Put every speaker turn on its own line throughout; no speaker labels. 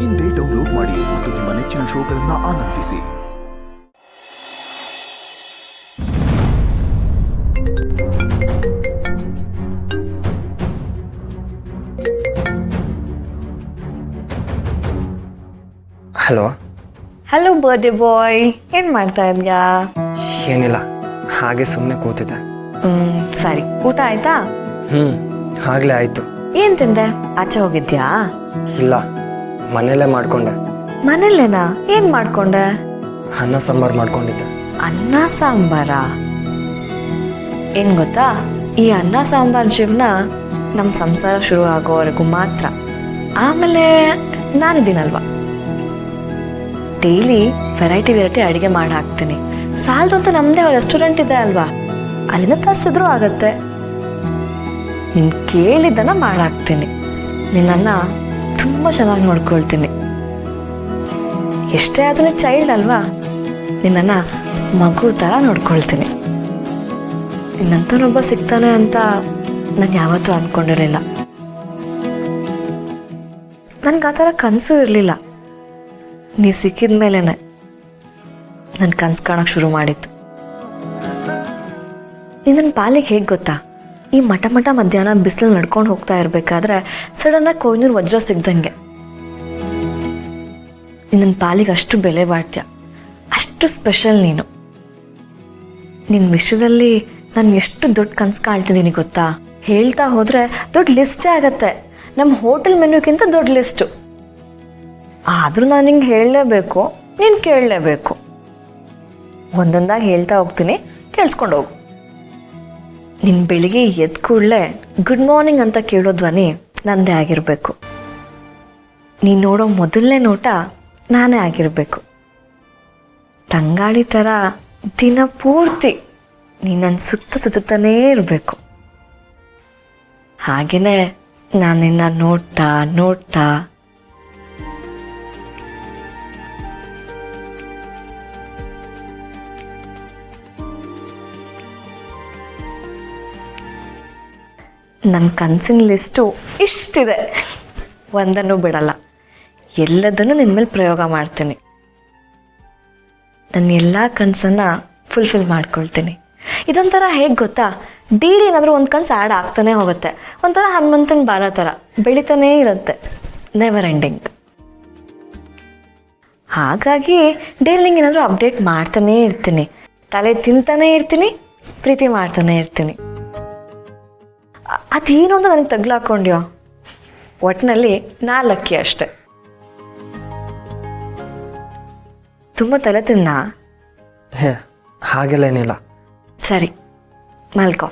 ಇಂದೇ ಡೌನ್ಲೋಡ್ ಮಾಡಿ ಮತ್ತು ನಿಮ್ಮ ನೆಚ್ಚಿನ ಶೋಗಳನ್ನು ಆನಂದಿಸಿ.
ಹಲೋ.
ಹಲೋ ಬರ್ಡೇ ಬಾಯ್, ಏನು ಮಾಡ್ತಾ ಇದ್ಯಾ?
ಏನಿಲ್ಲ, ಹಾಗೆ ಸುಮ್ಮನೆ ಕೂತಿದ್ದೆ.
ಸರಿ, ಊಟ ಆಯ್ತಾ?
ಆಗ್ಲೇ ಆಯ್ತು.
ಏನ್ ತಿಂದೆ? ಆಚೆ ಹೋಗಿದ್ಯಾ?
ಇಲ್ಲ, ಮನೇಲೆ ಮಾಡ್ಕೊಂಡೆ.
ಮನೇಲೇನಾ? ಏನ್ ಮಾಡ್ಕೊಂಡೆ?
ಅನ್ನ ಸಾಂಬಾರು ಮಾಡ್ಕೊಂಡಿದ್ದೆ.
ಅನ್ನ ಸಾಂಬಾರ? ಏನ್ ಗೊತ್ತಾ, ಈ ಅನ್ನ ಸಾಂಬಾರ್ ಜೀವನ ನಮ್ಮ ಸಂಸಾರ ಶುರು ಆಗೋವರೆಗೂ ಮಾತ್ರ. ಆಮೇಲೆ ನಾನಿದ್ದೀನಲ್ವಾ, ಡೈಲಿ ವೆರೈಟಿ ಅಡುಗೆ ಮಾಡಿ ಹಾಕ್ತೀನಿ. ಸಾಲದು ಅಂತ ನಮ್ಮದೇ ರೆಸ್ಟೋರೆಂಟ್ ಇದೆ ಅಲ್ವಾ, ಅಲ್ಲಿಂದ ತರಿಸಿದ್ರು ಆಗತ್ತೆ. ನೀನು ಕೇಳಿದ್ದನ್ನ ಮಾಡಾಕ್ತೀನಿ. ನಿನ್ನನ್ನು ತುಂಬ ಚೆನ್ನಾಗಿ ನೋಡ್ಕೊಳ್ತೀನಿ. ಎಷ್ಟೇ ಆದ್ರೂ ಚೈಲ್ಡ್ ಅಲ್ವಾ, ನಿನ್ನನ್ನು ಮಗು ಥರ ನೋಡ್ಕೊಳ್ತೀನಿ. ನಿನ್ನಂತನೊಬ್ಬ ಸಿಗ್ತಾನೆ ಅಂತ ನಾನು ಯಾವತ್ತೂ ಅಂದ್ಕೊಂಡಿರಲಿಲ್ಲ. ನನಗೆ ಆ ಥರ ಕನಸು ಇರಲಿಲ್ಲ. ನೀ ಸಿಕ್ಕಿದ ಮೇಲೇ ನನ್ನ ಕನಸು ಕಾಣೋಕ್ಕೆ ಶುರು ಮಾಡಿತ್ತು. ನೀನು ನನ್ನ ಪಾಲಿಗೆ ಹೇಗೆ ಗೊತ್ತಾ, ಈ ಮಠ ಮಧ್ಯಾಹ್ನ ಬಿಸಿಲಲ್ಲಿ ನಡ್ಕೊಂಡು ಹೋಗ್ತಾ ಇರಬೇಕಾದ್ರೆ ಸಡನ್ನಾಗಿ ಕೊಯ್ನೂರು ವಜ್ರ ಸಿಗ್ದಂಗೆ. ನನ್ನ ಪಾಲಿಗೆ ಅಷ್ಟು ಬೆಲೆ ಬಾಳ್ತೀಯ, ಅಷ್ಟು ಸ್ಪೆಷಲ್ ನೀನು. ನಿನ್ನ ವಿಷಯದಲ್ಲಿ ನಾನು ಎಷ್ಟು ದೊಡ್ಡ ಕನಸು ಕಾಣ್ತಿದ್ದೀನಿ ಗೊತ್ತಾ. ಹೇಳ್ತಾ ಹೋದರೆ ದೊಡ್ಡ ಲಿಸ್ಟೇ ಆಗತ್ತೆ, ನಮ್ಮ ಹೋಟೆಲ್ ಮೆನ್ಯೂಕ್ಕಿಂತ ದೊಡ್ಡ ಲಿಸ್ಟು. ಆದರೂ ನಾನು ನಿಂಗೆ ಹೇಳಲೇಬೇಕು, ನೀನು ಕೇಳಲೇಬೇಕು. ಒಂದೊಂದಾಗಿ ಹೇಳ್ತಾ ಹೋಗ್ತೀನಿ, ಕೇಳಿಸ್ಕೊಂಡು ಹೋಗು. ನಿನ್ನ ಬೆಳಿಗ್ಗೆ ಎದ್ದು ಕೂಡಲೇ ಗುಡ್ ಮಾರ್ನಿಂಗ್ ಅಂತ ಕೇಳೋ ಧ್ವನಿ ನನ್ನದೇ ಆಗಿರಬೇಕು. ನೀನು ನೋಡೋ ಮೊದಲನೇ ನೋಟ ನಾನೇ ಆಗಿರಬೇಕು. ತಂಗಾಳಿ ಥರ ದಿನ ಪೂರ್ತಿ ನೀನು ನನ್ನ ಸುತ್ತನೇ ಇರಬೇಕು. ಹಾಗೆಯೇ ನಾನು ನಿನ್ನ ನೋಡ್ತಾ ನನ್ನ ಕನಸಿನ ಲಿಸ್ಟು ಇಷ್ಟಿದೆ, ಒಂದನ್ನು ಬಿಡಲ್ಲ. ಎಲ್ಲದನ್ನು ನಿನ್ನ ಮೇಲೆ ಪ್ರಯೋಗ ಮಾಡ್ತೀನಿ. ನನ್ನ ಎಲ್ಲ ಕನಸನ್ನು ಫುಲ್ಫಿಲ್ ಮಾಡ್ಕೊಳ್ತೀನಿ. ಇದೊಂಥರ ಹೇಗೆ ಗೊತ್ತಾ, ಡೈಲಿ ಏನಾದರೂ ಒಂದು ಕನಸು ಆ್ಯಡ್ ಆಗ್ತಾನೆ ಹೋಗುತ್ತೆ. ಒಂಥರ ಹನುಮಂತನ ಬಾಲ ಥರ ಬೆಳಿತಾನೇ ಇರುತ್ತೆ, ನೆವರ್ ಎಂಡಿಂಗ್. ಹಾಗಾಗಿ ಡೈಲಿ ನಿಂಗೆ ಏನಾದರೂ ಅಪ್ಡೇಟ್ ಮಾಡ್ತಾನೇ ಇರ್ತೀನಿ, ತಲೆ ತಿಂತಾನೇ ಇರ್ತೀನಿ, ಪ್ರೀತಿ ಮಾಡ್ತಾನೆ ಇರ್ತೀನಿ. ಅದೇನು ಅಂತ ನನಗೆ ತಗ್ಲಾಕೊಂಡ್ಯೋ, ಒಟ್ಟಿನಲ್ಲಿ ನಾ ಲಕ್ಕಿ ಅಷ್ಟೆ. ತುಂಬ ತಲೆ ತಿನ್ನಾ?
ಹಾಗೆಲ್ಲ ಏನಿಲ್ಲ.
ಸರಿ, ಮಲ್ಕೋ.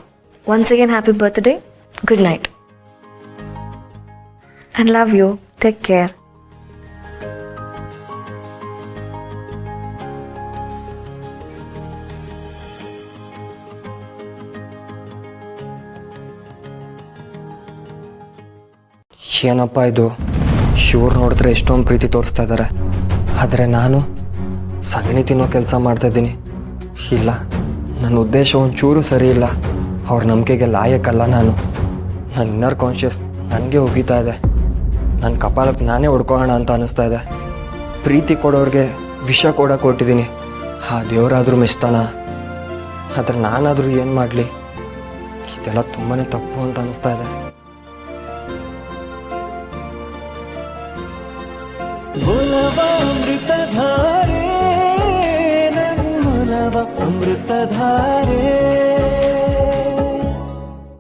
Once again happy birthday, good night, and love you, take care.
ಏನಪ್ಪ ಇದು, ಇವ್ರು ನೋಡಿದ್ರೆ ಎಷ್ಟೊಂದು ಪ್ರೀತಿ ತೋರಿಸ್ತಾ ಇದ್ದಾರೆ, ಆದರೆ ನಾನು ಸಗಣಿ ತಿನ್ನೋ ಕೆಲಸ ಮಾಡ್ತಾಯಿದ್ದೀನಿ. ಇಲ್ಲ, ನನ್ನ ಉದ್ದೇಶ ಒಂಚೂರು ಸರಿ ಇಲ್ಲ. ಅವ್ರ ನಂಬಿಕೆಗೆ ಲಾಯಕ್ಕಲ್ಲ ನಾನು. ನನ್ನ ಇನ್ನರ್ ಕಾನ್ಷಿಯಸ್ ನನಗೆ ಹೋಗಿತಾ ಇದೆ. ನನ್ನ ಕಪಾಲಕ್ಕೆ ನಾನೇ ಹೊಡ್ಕೊಳ್ಳೋಣ ಅಂತ ಅನ್ನಿಸ್ತಾ ಇದೆ. ಪ್ರೀತಿ ಕೊಡೋರಿಗೆ ವಿಷ ಕೊಡೋಕೆ ಕೊಟ್ಟಿದ್ದೀನಿ. ಆ ದೇವರಾದರೂ ಮೆಚ್ತಾನ? ಆದರೆ ನಾನಾದರೂ ಏನು ಮಾಡಲಿ? ಇದೆಲ್ಲ ತುಂಬಾ ತಪ್ಪು ಅಂತ ಅನ್ನಿಸ್ತಾ ಇದೆ.
ಅಮೃತಧಾರೆ ನನ್ನೊಲವ ಅಮೃತಧಾರೆ.